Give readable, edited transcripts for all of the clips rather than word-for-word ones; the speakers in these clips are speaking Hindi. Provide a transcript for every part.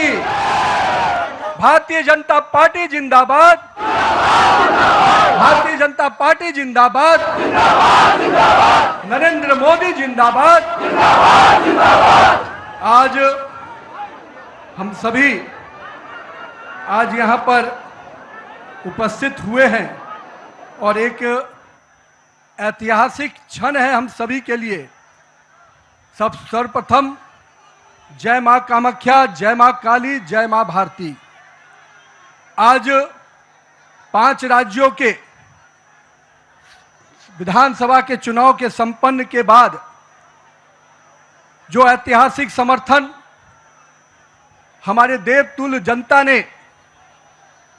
की। भारतीय जनता पार्टी जिंदाबाद, भारतीय जनता पार्टी जिंदाबाद, नरेंद्र मोदी जिंदाबाद। आज हम सभी आज यहां पर उपस्थित हुए हैं और एक ऐतिहासिक क्षण है हम सभी के लिए। सर्वप्रथम जय मां कामाख्या, जय मां काली, जय मां भारती। आज 5 राज्यों के विधानसभा के चुनाव के संपन्न के बाद जो ऐतिहासिक समर्थन हमारे देवतुल्य जनता ने,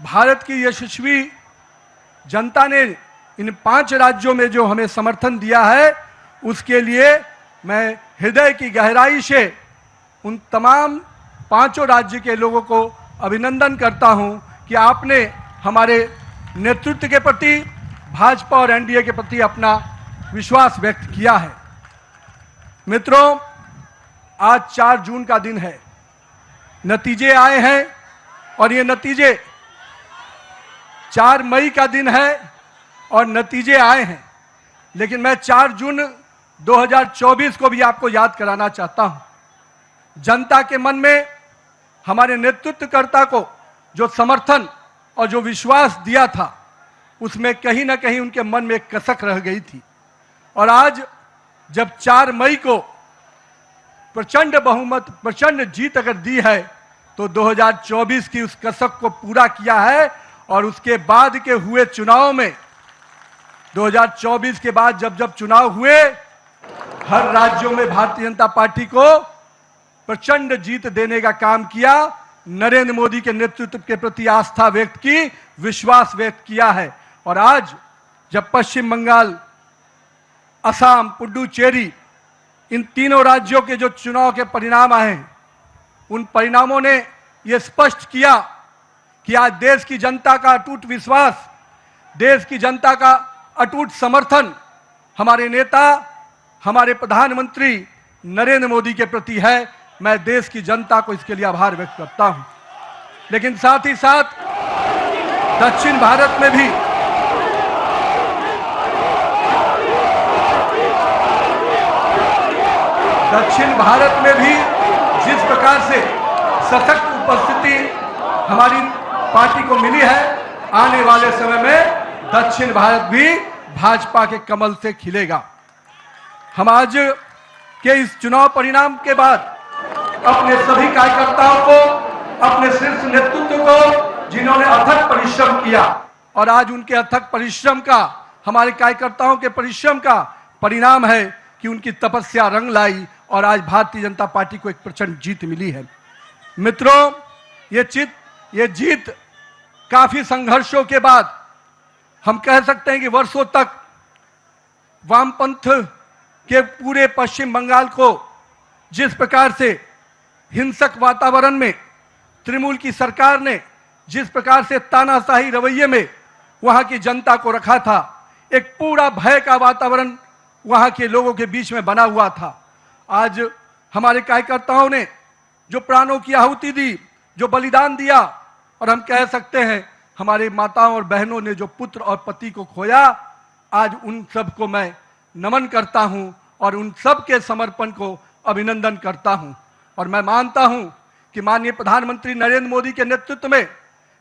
भारत की यशस्वी जनता ने इन 5 राज्यों में जो हमें समर्थन दिया है, उसके लिए मैं हृदय की गहराई से उन तमाम 5 राज्य के लोगों को अभिनंदन करता हूं कि आपने हमारे नेतृत्व के प्रति, भाजपा और एनडीए के प्रति अपना विश्वास व्यक्त किया है। मित्रों, आज 4 जून का दिन है, नतीजे आए हैं और ये नतीजे 4 मई का दिन है और नतीजे आए हैं। लेकिन मैं 4 जून 2024 को भी आपको याद कराना चाहता हूं। जनता के मन में हमारे नेतृत्वकर्ता को जो समर्थन और जो विश्वास दिया था, उसमें कहीं ना कहीं उनके मन में एक कसक रह गई थी। और आज जब 4 मई को प्रचंड बहुमत, प्रचंड जीत अगर दी है, तो 2024 की उस कसक को पूरा किया है। और उसके बाद के हुए चुनाव में, 2024 के बाद जब जब चुनाव हुए, हर राज्यों में भारतीय जनता पार्टी को प्रचंड जीत देने का काम किया। नरेंद्र मोदी के नेतृत्व के प्रति आस्था व्यक्त की, विश्वास व्यक्त किया है। और आज जब पश्चिम बंगाल, असम, पुडुचेरी, इन तीनों राज्यों के जो चुनाव के परिणाम आए हैं, उन परिणामों ने यह स्पष्ट किया कि आज देश की जनता का अटूट विश्वास, देश की जनता का अटूट समर्थन हमारे नेता, हमारे प्रधानमंत्री नरेंद्र मोदी के प्रति है। मैं देश की जनता को इसके लिए आभार व्यक्त करता हूं। लेकिन साथ ही साथ दक्षिण भारत में भी जिस प्रकार से सशक्त उपस्थिति हमारी पार्टी को मिली है, आने वाले समय में दक्षिण भारत भी भाजपा के कमल से खिलेगा। हम आज के इस चुनाव परिणाम के बाद अपने सभी कार्यकर्ताओं को, अपने शीर्ष नेतृत्व को, जिन्होंने अथक परिश्रम किया, और आज उनके अथक परिश्रम का, हमारे कार्यकर्ताओं के परिश्रम का परिणाम है कि उनकी तपस्या रंग लाई और आज भारतीय जनता पार्टी को एक प्रचंड जीत मिली है। मित्रों, ये जीत काफी संघर्षों के बाद, हम कह सकते हैं कि वर्षों तक वामपंथ के पूरे पश्चिम बंगाल को जिस प्रकार से हिंसक वातावरण में तृणमूल की सरकार ने जिस प्रकार से तानाशाही रवैये में वहां की जनता को रखा था, एक पूरा भय का वातावरण वहां के लोगों के बीच में बना हुआ था। आज हमारे कार्यकर्ताओं ने जो प्राणों की आहुति दी, जो बलिदान दिया, और हम कह सकते हैं हमारे माताओं और बहनों ने जो पुत्र और पति को खोया, आज उन सब को मैं नमन करता हूं और उन सब के समर्पण को अभिनंदन करता हूं। और मैं मानता हूं कि माननीय प्रधानमंत्री नरेंद्र मोदी के नेतृत्व में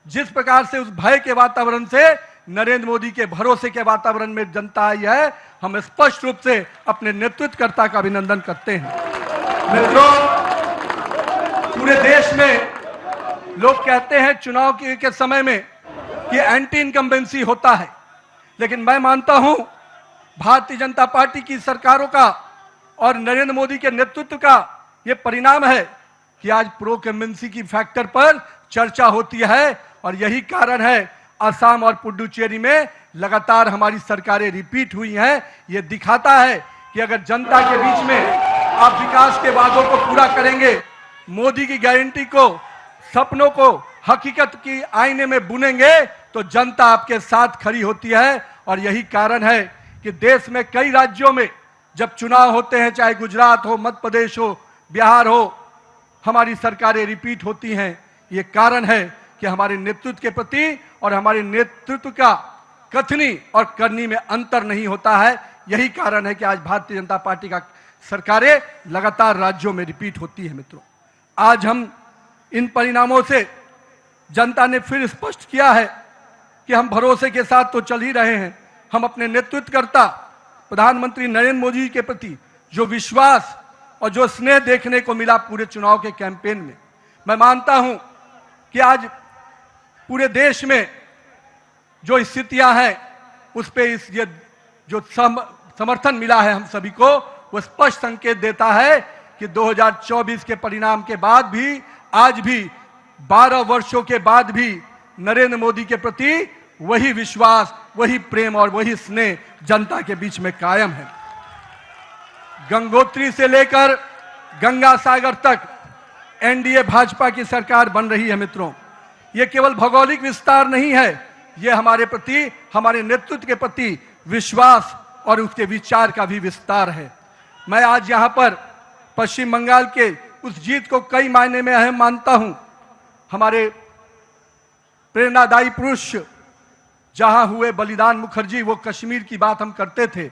जिस प्रकार से उस भय के वातावरण से नरेंद्र मोदी के भरोसे के वातावरण में जनता आई है, हम स्पष्ट रूप से अपने नेतृत्वकर्ता का अभिनंदन करते हैं। मित्रों, पूरे देश में लोग कहते हैं चुनाव के समय में कि एंटी इनकम्बेंसी होता है, लेकिन मैं मानता हूं भारतीय जनता पार्टी की सरकारों का और नरेंद्र मोदी के नेतृत्व का ये परिणाम है कि आज प्रो इनकम्बेंसी की फैक्टर पर चर्चा होती है। और यही कारण है असम और पुडुचेरी में लगातार हमारी सरकारें रिपीट हुई हैं। ये दिखाता है कि अगर जनता के बीच में आप विकास के वादों को पूरा करेंगे, मोदी की गारंटी को, सपनों को हकीकत की आईने में बुनेंगे, तो जनता आपके साथ खड़ी होती है। और यही कारण है कि देश में कई राज्यों में जब चुनाव होते हैं, चाहे गुजरात हो, मध्य प्रदेश हो, बिहार हो, हमारी सरकारें रिपीट होती हैं। ये कारण है कि हमारे नेतृत्व के प्रति और हमारे नेतृत्व का कथनी और करनी में अंतर नहीं होता है। यही कारण है कि आज भारतीय जनता पार्टी का सरकारें लगातार राज्यों में रिपीट होती है। मित्रों, आज हम इन परिणामों से जनता ने फिर स्पष्ट किया है कि हम भरोसे के साथ तो चल ही रहे हैं। हम अपने नेतृत्वकर्ता प्रधानमंत्री नरेंद्र मोदी के प्रति जो विश्वास और जो स्नेह देखने को मिला पूरे चुनाव के कैंपेन में, मैं मानता हूं कि आज पूरे देश में जो स्थितियां हैं उस पे ये जो समर्थन मिला है हम सभी को, वो स्पष्ट संकेत देता है कि 2024 के परिणाम के बाद भी, आज भी 12 वर्षों के बाद भी नरेंद्र मोदी के प्रति वही विश्वास, वही प्रेम और वही स्नेह जनता के बीच में कायम है। गंगोत्री से लेकर गंगा सागर तक एनडीए भाजपा की सरकार बन रही है। मित्रों, यह केवल भौगोलिक विस्तार नहीं है, यह हमारे प्रति, हमारे नेतृत्व के प्रति विश्वास और उसके विचार का भी विस्तार है। मैं आज यहां पर पश्चिम बंगाल के उस जीत को कई मायने में अहम मानता हूं। हमारे प्रेरणादायी पुरुष जहां हुए बलिदान मुखर्जी, वो कश्मीर की बात हम करते थे,